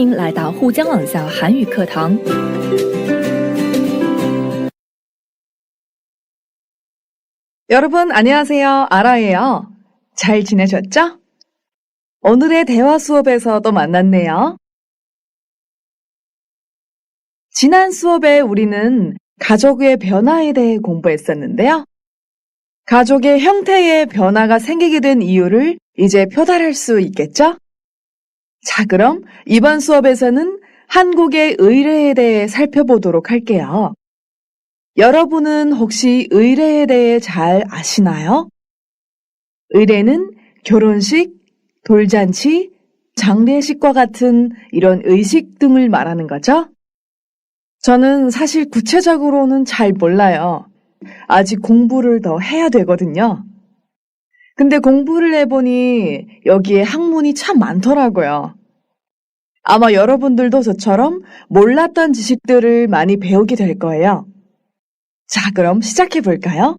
迎来到沪江网校韩语课堂。 여러분 안녕하세요. 아라예요. 잘 지내셨죠? 오늘의 대화 수업에서 또 만났네요. 지난 수업에 우리는 가족의 변화에 대해 공부했었는데요. 가족의 형태의 변화가 생기게 된 이유를 이제 표달할 수 있겠죠? 자, 그럼 이번 수업에서는 한국의 의례에 대해 살펴보도록 할게요. 여러분은 혹시 의례에 대해 잘 아시나요? 의례는 결혼식, 돌잔치, 장례식과 같은 이런 의식 등을 말하는 거죠. 저는 사실 구체적으로는 잘 몰라요. 아직 공부를 더 해야 되거든요. 근데 공부를 해보니 여기에 학문이 참 많더라고요. 아마 여러분들도 저처럼 몰랐던 지식들을 많이 배우게 될 거예요. 자, 그럼 시작해 볼까요?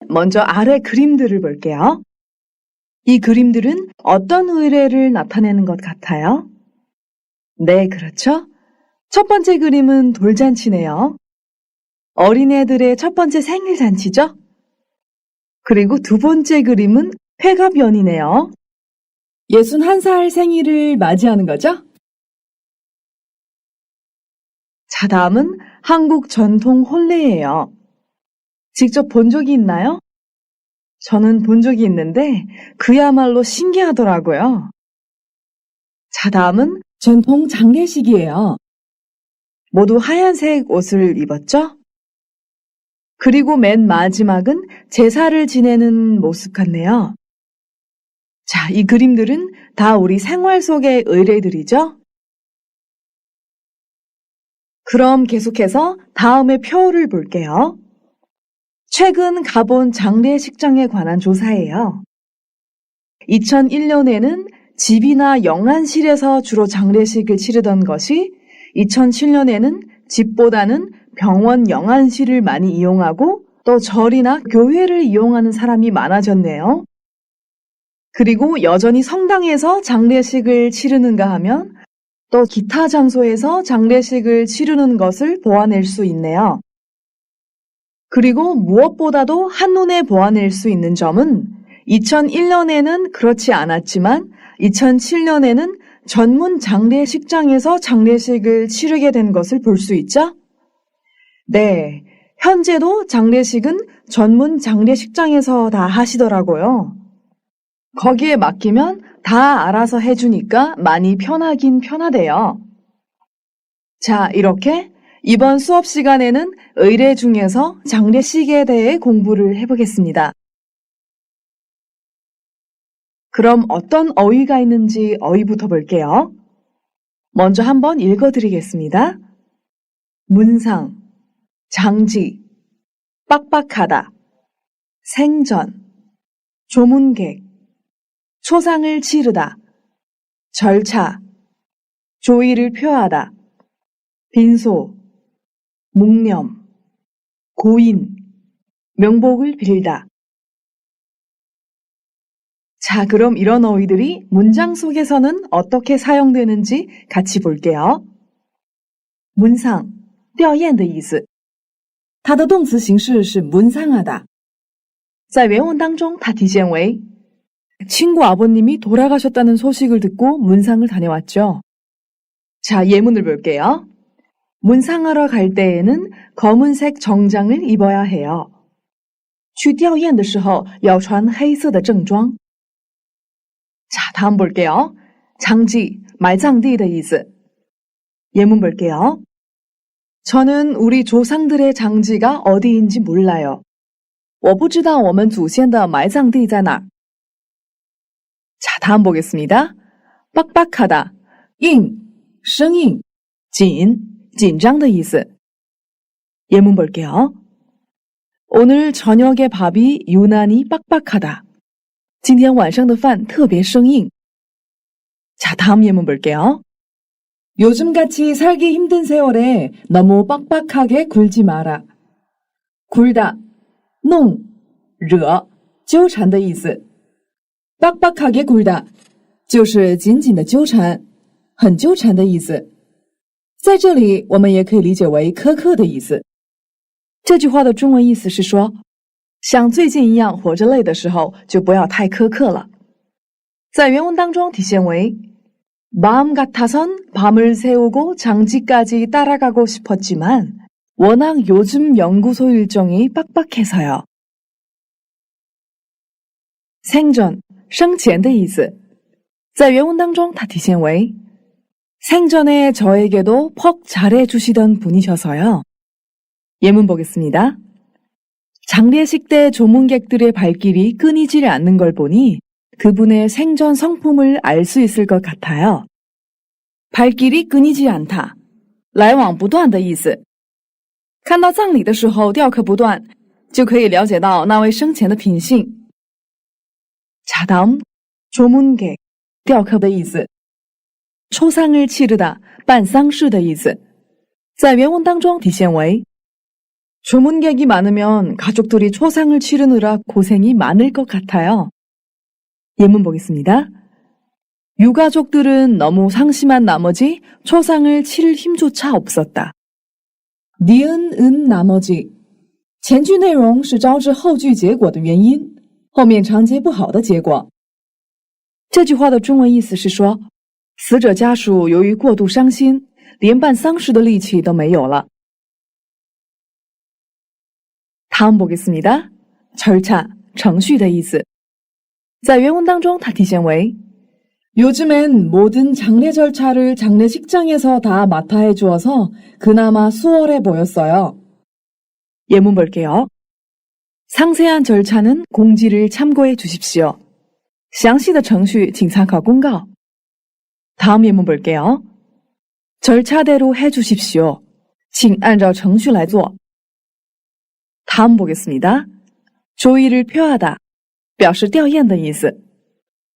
먼저 아래 그림들을 볼게요. 이 그림들은 어떤 의례를 나타내는 것 같아요? 네, 그렇죠. 첫 번째 그림은 돌잔치네요. 어린애들의 첫 번째 생일 잔치죠? 그리고 두 번째 그림은 회갑연이네요. 61살 생일을 맞이하는 거죠? 자, 다음은 한국 전통 혼례예요. 직접 본 적이 있나요? 저는 본 적이 있는데 그야말로 신기하더라고요. 자, 다음은 전통 장례식이에요. 모두 하얀색 옷을 입었죠? 그리고 맨 마지막은 제사를 지내는 모습 같네요. 자, 이 그림들은 다 우리 생활 속의 의례들이죠? 그럼 계속해서 다음의 표를 볼게요. 최근 가본 장례식장에 관한 조사예요. 2001년에는 집이나 영안실에서 주로 장례식을 치르던 것이 2007년에는 집보다는 병원 영안실을 많이 이용하고 또 절이나 교회를 이용하는 사람이 많아졌네요. 그리고 여전히 성당에서 장례식을 치르는가 하면 또 기타 장소에서 장례식을 치르는 것을 보아낼 수 있네요. 그리고 무엇보다도 한눈에 보아낼 수 있는 점은 2001년에는 그렇지 않았지만 2007년에는 전문 장례식장에서 장례식을 치르게 된 것을 볼 수 있죠? 네, 현재도 장례식은 전문 장례식장에서 다 하시더라고요. 거기에 맡기면 다 알아서 해주니까 많이 편하긴 편하대요. 자, 이렇게 이번 수업 시간에는 의례 중에서 장례식에 대해 공부를 해보겠습니다. 그럼 어떤 어휘가 있는지 어휘부터 볼게요. 먼저 한번 읽어드리겠습니다. 문상, 장지, 빡빡하다, 생전, 조문객, 초상을 치르다, 절차, 조의를 표하다, 빈소, 묵념, 고인, 명복을 빌다. 자, 그럼 이런 어휘들이 문장 속에서는 어떻게 사용되는지 같이 볼게요. 문상, 吊唁的意思。它的动词形式是 문상하다。在原文当中它体现为 친구 아버님이 돌아가셨다는 소식을 듣고 문상을 다녀왔죠. 자, 예문을 볼게요. 문상하러 갈 때에는 검은색 정장을 입어야 해요. 去吊唁的时候要穿黑色的正装。 자, 다음 볼게요. 장지, 말장디的意思。 예문 볼게요. 저는 우리 조상들의 장지가 어디인지 몰라요. 我不知道我们祖先的埋葬地在哪儿。 자, 다음 보겠습니다. 빡빡하다, 硬, 生硬, 紧, 紧张的意思。 예문 볼게요. 오늘 저녁의 밥이 유난히 빡빡하다. 今天晚上的饭特别生硬。 자, 다음 예문 볼게요. 요즘같이 살기 힘든 세월에 너무 빡빡하게 굴지 마라. 굴다, 弄, 惹, 纠缠的意思。 빡빡하게 굴다, 就是紧紧的纠缠，很纠缠的意思。在这里，我们也可以理解为苛刻的意思。这句话的中文意思是说，像最近一样活着累的时候，就不要太苛刻了。在原文当中体现为마음 같아선 밤을 새우고 장지까지 따라가고 싶었지만 워낙 요즘 연구소 일정이 빡빡해서요. 생전, 生前的意思。在原文当中它体现为생전에 저에게도 퍽 잘해주시던 분이셔서요. 예문 보겠습니다. 장례식 때 조문객들의 발길이 끊이질 않는 걸 보니 그분의 생전 성품을 알 수 있을 것 같아요. 발길이 끊이지 않다, 来往不断的意思。看到葬礼的时候吊客不断，就可以了解到那位生前的品性。자, 다음 조문객, 吊客的意思。초상을 치르다, 办丧事的意思。在原文当中体现为조문객이 많으면 가족들이 초상을 치르느라 고생이 많을 것 같아요. 예문 보겠습니다. 유가족들은 너무 상심한 나머지 초상을 치를 힘조차 없었다. 니은, 은, 나머지 前句内容是招致后句结果的原因，后面长接不好的结果。这句话的中文意思是说，死者家属由于过度伤心，连办丧事的力气都没有了。다음 보겠습니다. 절차, 程序的意思。在原文当中它体现为요즘엔 모든 장례 절차를 장례식장에서 다 맡아 해주어서 그나마 수월해 보였어요. 예문 볼게요. 상세한 절차는 공지를 참고해 주십시오. 详细的程序请参考公告。 다음 예문 볼게요. 절차대로 해 주십시오. 请按照程序来做。 다음 보겠습니다. 조의를 표하다, 表示吊唁的意思。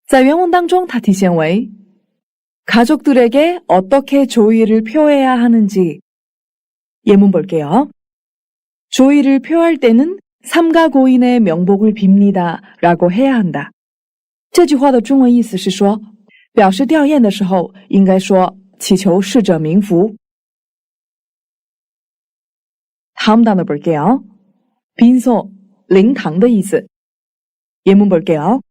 在原文当中它体现为 가족들에게 어떻게 조의를 표해야 하는지. 예문 볼게요. 조의를 표할 때는 삼가 고인의 명복을 빕니다 라고 해야 한다. 这句话的中文意思是说，表示吊唁的时候应该说祈求逝者冥福。 다음 단어 볼게요. 빈소, 灵堂的意思。 예문 볼게요.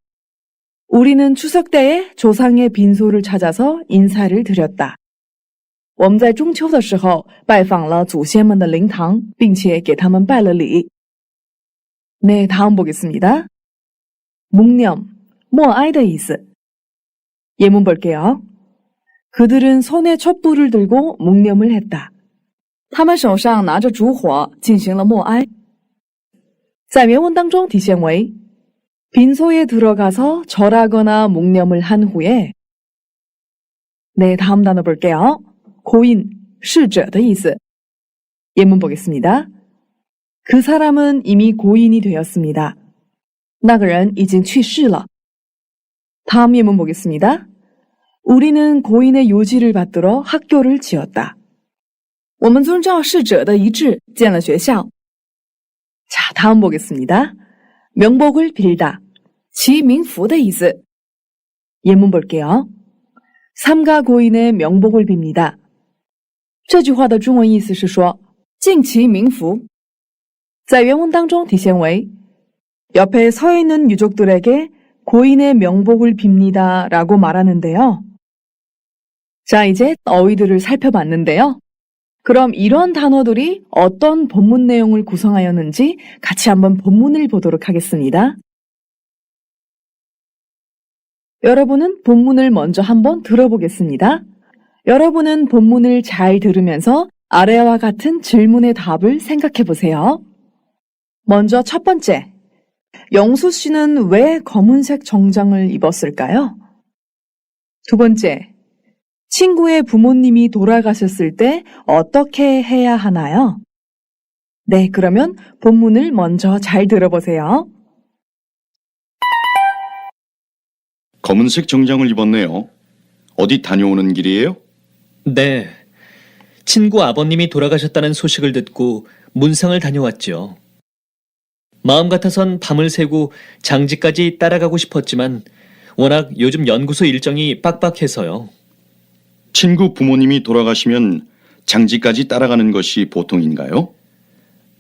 우리는 추석 때에 조상의 빈소를 찾아서 인사를 드렸다. 我们在中秋的时候拜访了祖先们的灵堂，并且给他们拜了礼。 네, 다음 보겠습니다. 묵념, 默哀的意思。 예문 볼게요. 그들은 손에 촛불을 들고 묵념을 했다. 他们手上拿着烛火进行了默哀。在原文当中体现为 빈소에 들어가서 절하거나 묵념을 한 후에. 네, 다음 단어 볼게요. 고인, 逝者的意思。 예문 보겠습니다. 그 사람은 이미 고인이 되었습니다. 那个人已经去世了。 다음 예문 보겠습니다. 우리는 고인의 요지를 받들어 학교를 지었다. 我们遵照逝者的遗志建了学校。 자, 다음 보겠습니다. 명복을 빌다, 祈冥福的意思。 예문 볼게요. 삼가 고인의 명복을 빕니다. 这句话的中文意思是说敬其冥福。在原文当中体现为 옆에 서 있는 유족들에게 고인의 명복을 빕니다 라고 말하는데요. 자, 이제 어휘들을 살펴봤는데요. 그럼 이런 단어들이 어떤 본문 내용을 구성하였는지 같이 한번 본문을 보도록 하겠습니다. 여러분은 본문을 먼저 한번 들어보겠습니다. 여러분은 본문을 잘 들으면서 아래와 같은 질문의 답을 생각해 보세요. 먼저 첫 번째, 영수 씨는 왜 검은색 정장을 입었을까요? 두 번째, 친구의 부모님이 돌아가셨을 때 어떻게 해야 하나요? 네, 그러면 본문을 먼저 잘 들어보세요. 검은색 정장을 입었네요. 어디 다녀오는 길이에요? 네. 친구 아버님이 돌아가셨다는 소식을 듣고 문상을 다녀왔죠. 마음 같아선 밤을 새고 장지까지 따라가고 싶었지만 워낙 요즘 연구소 일정이 빡빡해서요. 친구 부모님이 돌아가시면 장지까지 따라가는 것이 보통인가요?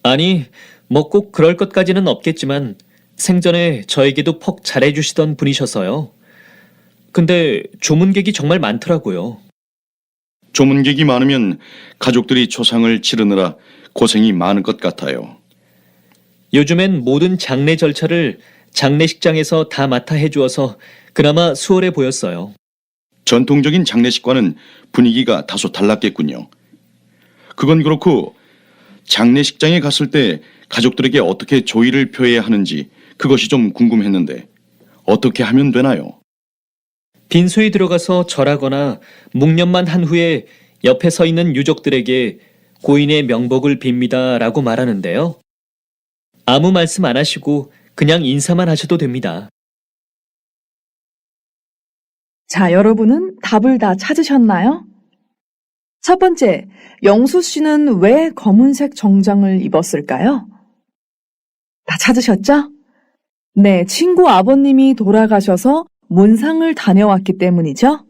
아니, 뭐 꼭 그럴 것까지는 없겠지만 생전에 저에게도 퍽 잘해주시던 분이셔서요. 근데 조문객이 정말 많더라고요. 조문객이 많으면 가족들이 초상을 치르느라 고생이 많을 것 같아요. 요즘엔 모든 장례 절차를 장례식장에서 다 맡아 해주어서 그나마 수월해 보였어요. 전통적인 장례식과는 분위기가 다소 달랐겠군요. 그건 그렇고 장례식장에 갔을 때 가족들에게 어떻게 조의를 표해야 하는지 그것이 좀 궁금했는데 어떻게 하면 되나요? 빈소에 들어가서 절하거나 묵념만 한 후에 옆에 서 있는 유족들에게 고인의 명복을 빕니다라고 말하는데요. 아무 말씀 안 하시고 그냥 인사만 하셔도 됩니다. 자, 여러분은 답을 다 찾으셨나요? 첫 번째, 영수 씨는 왜 검은색 정장을 입었을까요? 다 찾으셨죠? 네, 친구 아버님이 돌아가셔서 문상을 다녀왔기 때문이죠.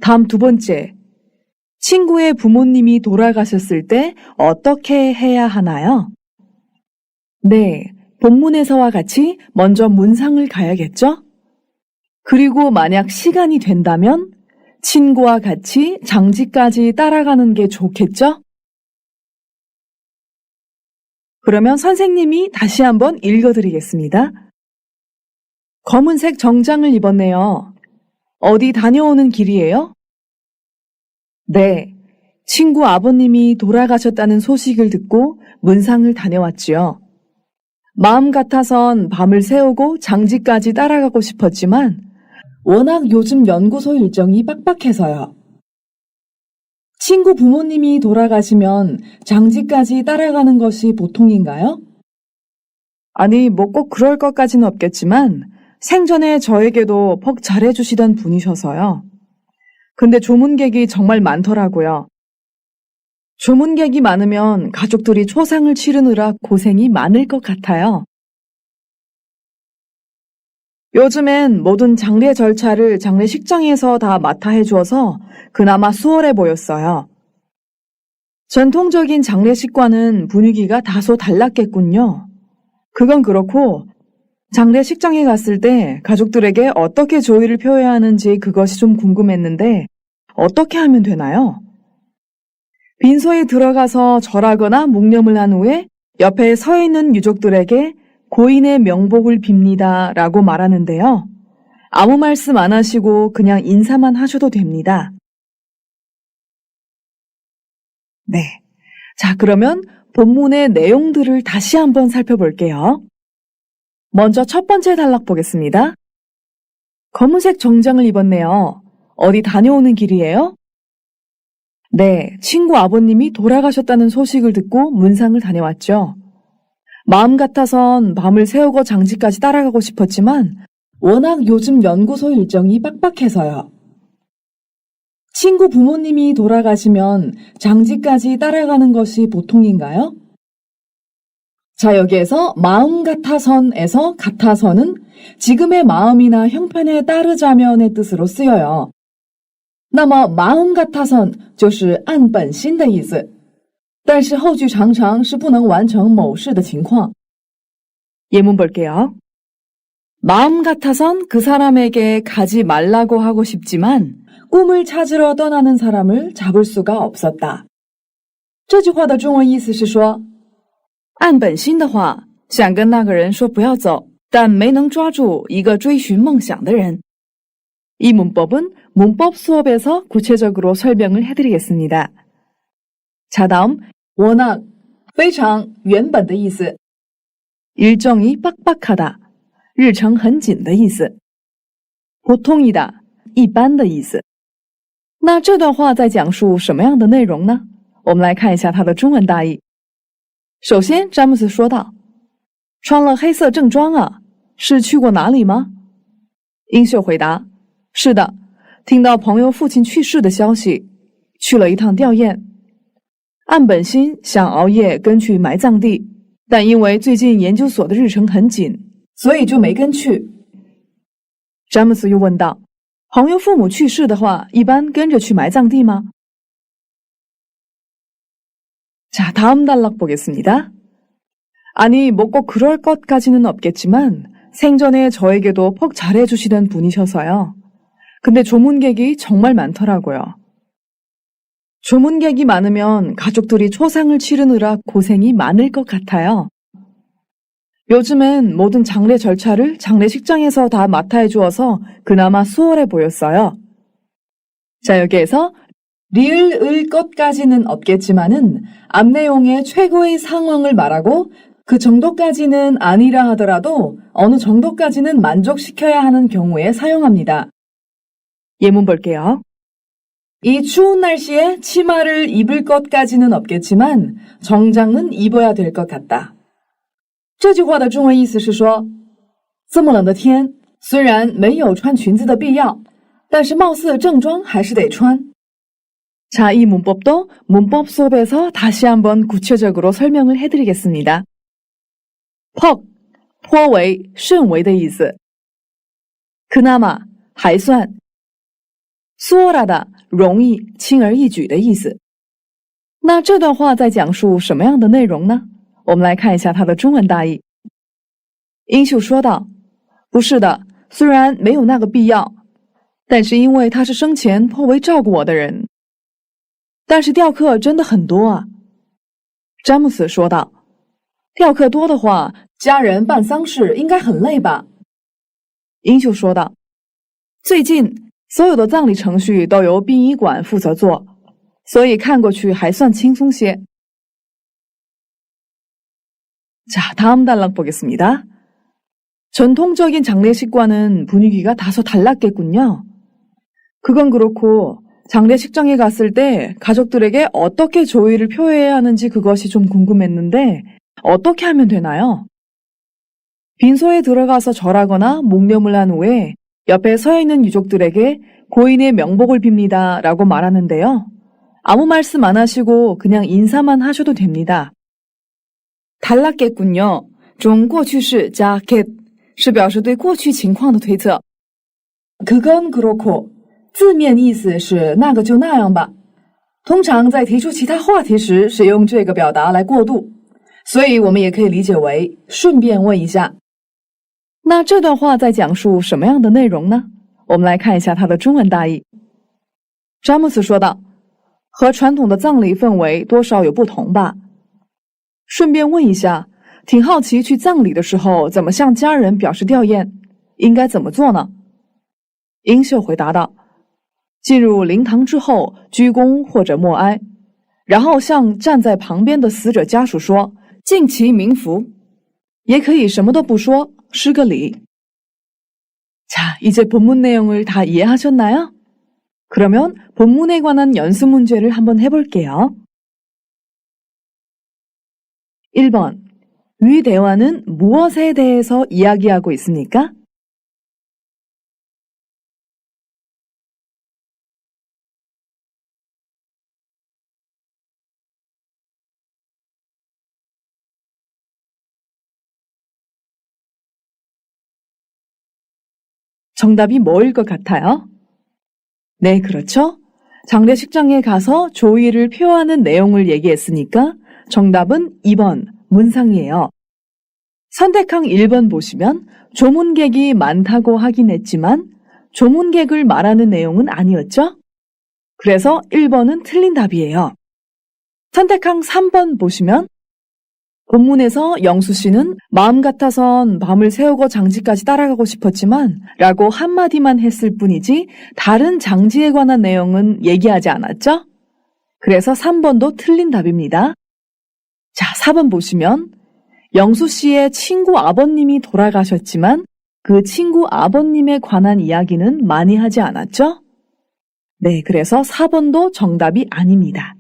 다음 두 번째, 친구의 부모님이 돌아가셨을 때 어떻게 해야 하나요? 네, 본문에서와 같이 먼저 문상을 가야겠죠? 그리고 만약 시간이 된다면 친구와 같이 장지까지 따라가는 게 좋겠죠? 그러면 선생님이 다시 한번 읽어드리겠습니다. 검은색 정장을 입었네요. 어디 다녀오는 길이에요? 네, 친구 아버님이 돌아가셨다는 소식을 듣고 문상을 다녀왔지요. 마음 같아선 밤을 새우고 장지까지 따라가고 싶었지만 워낙 요즘 연구소 일정이 빡빡해서요. 친구 부모님이 돌아가시면 장지까지 따라가는 것이 보통인가요? 아니, 뭐 꼭 그럴 것까지는 없겠지만 생전에 저에게도 퍽 잘해주시던 분이셔서요. 근데 조문객이 정말 많더라고요. 조문객이 많으면 가족들이 초상을 치르느라 고생이 많을 것 같아요. 요즘엔 모든 장례 절차를 장례식장에서 다 맡아 해주어서 그나마 수월해 보였어요. 전통적인 장례식과는 분위기가 다소 달랐겠군요. 그건 그렇고 장례식장에 갔을 때 가족들에게 어떻게 조의를 표해야 하는지 그것이 좀 궁금했는데 어떻게 하면 되나요? 빈소에 들어가서 절하거나 묵념을 한 후에 옆에 서 있는 유족들에게 고인의 명복을 빕니다 라고 말하는데요. 아무 말씀 안 하시고 그냥 인사만 하셔도 됩니다. 네. 자, 그러면 본문의 내용들을 다시 한번 살펴볼게요. 먼저 첫 번째 단락 보겠습니다. 검은색 정장을 입었네요. 어디 다녀오는 길이에요? 네, 친구 아버님이 돌아가셨다는 소식을 듣고 문상을 다녀왔죠. 마음 같아선 밤을 새우고 장지까지 따라가고 싶었지만 워낙 요즘 연구소 일정이 빡빡해서요. 친구 부모님이 돌아가시면 장지까지 따라가는 것이 보통인가요? 자, 여기에서 마음 같아선에서 같아서는 지금의 마음이나 형편에 따르자면의 뜻으로 쓰여요. 那么마음 같아선 就是按本心的意思，但是后句常常是不能完成某事的情况。 예문 볼게요. 마음 같아선 그 사람에게 가지 말라고 하고 싶지만 꿈을 찾으러 떠나는 사람을 잡을 수가 없었다. 这句话的中文意思是说按本心的话，想跟那个人说不要走，但没能抓住一个追寻梦想的人。 이 문법은 문법 수업에서 구체적으로 설명을 해드리겠습니다. 자, 다음 워낙, 非常原本的意思 일정이 빡빡하다, 日程很紧的意思 보통이다, 一般的意思那这段话在讲述什么样的内容呢？我们来看一下它的中文大意。首先，詹姆斯说道：“穿了黑色正装啊，是去过哪里吗？”英秀回答：“是的，听到朋友父亲去世的消息，去了一趟吊唁。按本心想熬夜跟去埋葬地，但因为最近研究所的日程很紧，所以就没跟去。詹姆斯又问道：“朋友父母去世的话，一般跟着去埋葬地吗？” 자, 다음 단락 보겠습니다. 아니, 뭐 꼭 그럴 것까지는 없겠지만 생전에 저에게도 퍽 잘해주시던 분이셔서요. 근데 조문객이 정말 많더라고요. 조문객이 많으면 가족들이 초상을 치르느라 고생이 많을 것 같아요. 요즘엔 모든 장례 절차를 장례식장에서 다 맡아 주어서 그나마 수월해 보였어요. 자, 여기에서 리을을 것까지는 없겠지만은 앞 내용의 최고의 상황을 말하고 그 정도까지는 아니라 하더라도 어느 정도까지는 만족시켜야 하는 경우에 사용합니다. 예문 볼게요. 이 추운 날씨에 치마를 입을 것까지는 없겠지만 정장은 입어야 될 것 같다. 这句话的中文意思是说，这么冷的天，虽然没有穿裙子的必要，但是貌似正装还是得穿。 자, 이 문법도 문법 수업에서 다시 한번 구체적으로 설명을 해드리겠습니다. 퍽, 颇为,甚为的意思。 그나마, 还算。 수월하다, 容易,轻而易举的意思。 那这段话在讲述什么样的内容呢？我们来看一下它的中文大意。英秀说道：“不是的，虽然没有那个必要，但是因为他是生前颇为照顾我的人。但是吊客真的很多啊。”詹姆斯说道：“吊客多的话，家人办丧事应该很累吧？”英秀说道：“最近所有的葬礼程序都由殡仪馆负责做，所以看过去还算轻松些。” 자, 다음 단락 보겠습니다. 전통적인 장례식과는 분위기가 다소 달랐겠군요. 그건 그렇고 장례식장에 갔을 때 가족들에게 어떻게 조의를 표해야 하는지 그것이 좀 궁금했는데 어떻게 하면 되나요? 빈소에 들어가서 절하거나 묵념을 한 후에 옆에 서 있는 유족들에게 고인의 명복을 빕니다 라고 말하는데요. 아무 말씀 안 하시고 그냥 인사만 하셔도 됩니다. 달랐겠군요. 中过去式加 get 是表示对过去情况的推测。 그건 그렇고 字面意思是那个就那样吧。通常在提出其他话题时使用这个表达来过渡，所以我们也可以理解为顺便问一下。那这段话在讲述什么样的内容呢？我们来看一下它的中文大意。詹姆斯说道：“和传统的葬礼氛围多少有不同吧。顺便问一下，挺好奇去葬礼的时候怎么向家人表示吊唁，应该怎么做呢？”英秀回答道：“进入灵堂之后，鞠躬或者默哀，然后向站在旁边的死者家属说敬其冥福，也可以什么都不说，施个礼。” 자, 이제 본문 내용을 다 이해하셨나요? 그러면 본문에 관한 연습 문제를 한번 해볼게요. 1번. 위 대화는 무엇에 대해서 이야기하고 있습니까? 정답이 뭐일 것 같아요? 네, 그렇죠. 장례식장에 가서 조의를 표하는 내용을 얘기했으니까 정답은 2번 문상이에요. 선택항 1번 보시면 조문객이 많다고 하긴 했지만 조문객을 말하는 내용은 아니었죠? 그래서 1번은 틀린 답이에요. 선택항 3번 보시면 본문에서 영수 씨는 마음 같아선 밤을 새우고 장지까지 따라가고 싶었지만 라고 한마디만 했을 뿐이지 다른 장지에 관한 내용은 얘기하지 않았죠? 그래서 3번도 틀린 답입니다. 자, 4번 보시면 영수 씨의 친구 아버님이 돌아가셨지만 그 친구 아버님에 관한 이야기는 많이 하지 않았죠? 네, 그래서 4번도 정답이 아닙니다.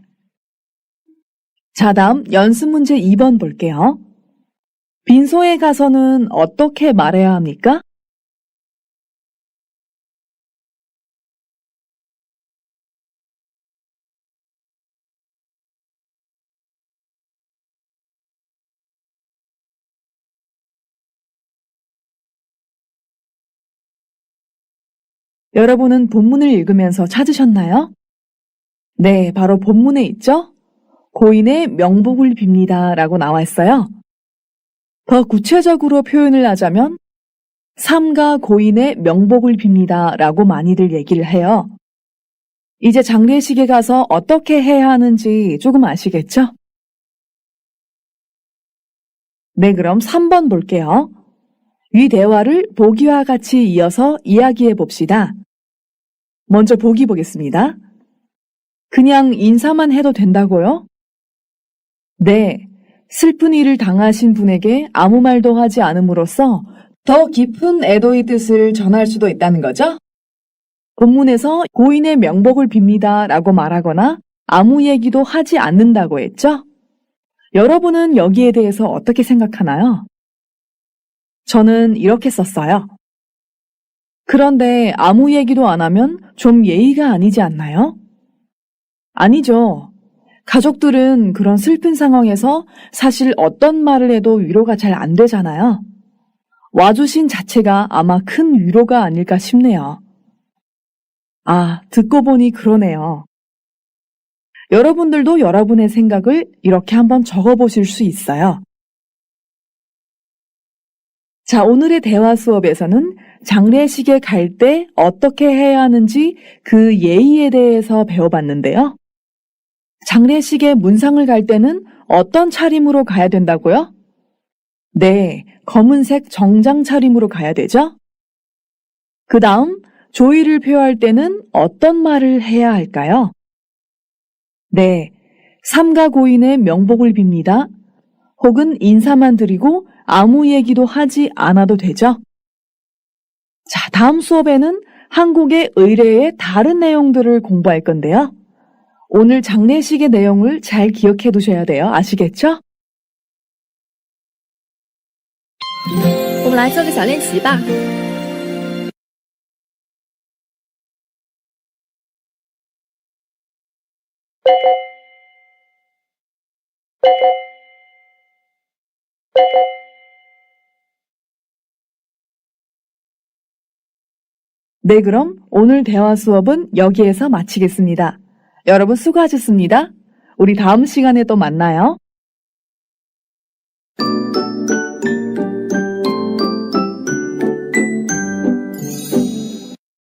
자, 다음 연습 문제 2번 볼게요. 빈소에 가서는 어떻게 말해야 합니까? 여러분은 본문을 읽으면서 찾으셨나요? 네, 바로 본문에 있죠? 고인의 명복을 빕니다 라고 나와 있어요. 더 구체적으로 표현을 하자면 삼가 고인의 명복을 빕니다 라고 많이들 얘기를 해요. 이제 장례식에 가서 어떻게 해야 하는지 조금 아시겠죠? 네, 그럼 3번 볼게요. 위 대화를 보기와 같이 이어서 이야기해 봅시다. 먼저 보기 보겠습니다. 그냥 인사만 해도 된다고요? 네, 슬픈 일을 당하신 분에게 아무 말도 하지 않음으로써 더 깊은 애도의 뜻을 전할 수도 있다는 거죠? 본문에서 고인의 명복을 빕니다 라고 말하거나 아무 얘기도 하지 않는다고 했죠? 여러분은 여기에 대해서 어떻게 생각하나요? 저는 이렇게 썼어요. 그런데 아무 얘기도 안 하면 좀 예의가 아니지 않나요? 아니죠. 가족들은 그런 슬픈 상황에서 사실 어떤 말을 해도 위로가 잘 안 되잖아요. 와주신 자체가 아마 큰 위로가 아닐까 싶네요. 아, 듣고 보니 그러네요. 여러분들도 여러분의 생각을 이렇게 한번 적어보실 수 있어요. 자, 오늘의 대화 수업에서는 장례식에 갈 때 어떻게 해야 하는지 그 예의에 대해서 배워봤는데요. 장례식에 문상을 갈 때는 어떤 차림으로 가야 된다고요? 네, 검은색 정장 차림으로 가야 되죠? 그 다음, 조의를 표할 때는 어떤 말을 해야 할까요? 네, 삼가 고인의 명복을 빕니다. 혹은 인사만 드리고 아무 얘기도 하지 않아도 되죠? 자, 다음 수업에는 한국의 의례의 다른 내용들을 공부할 건데요. 오늘 장례식의 내용을 잘 기억해 두셔야 돼요. 아시겠죠? 我们来做个小练习吧。 네, 그럼 오늘 대화 수업은 여기에서 마치겠습니다. 여러분 수고하셨습니다. 우리 다음 시간에 또 만나요.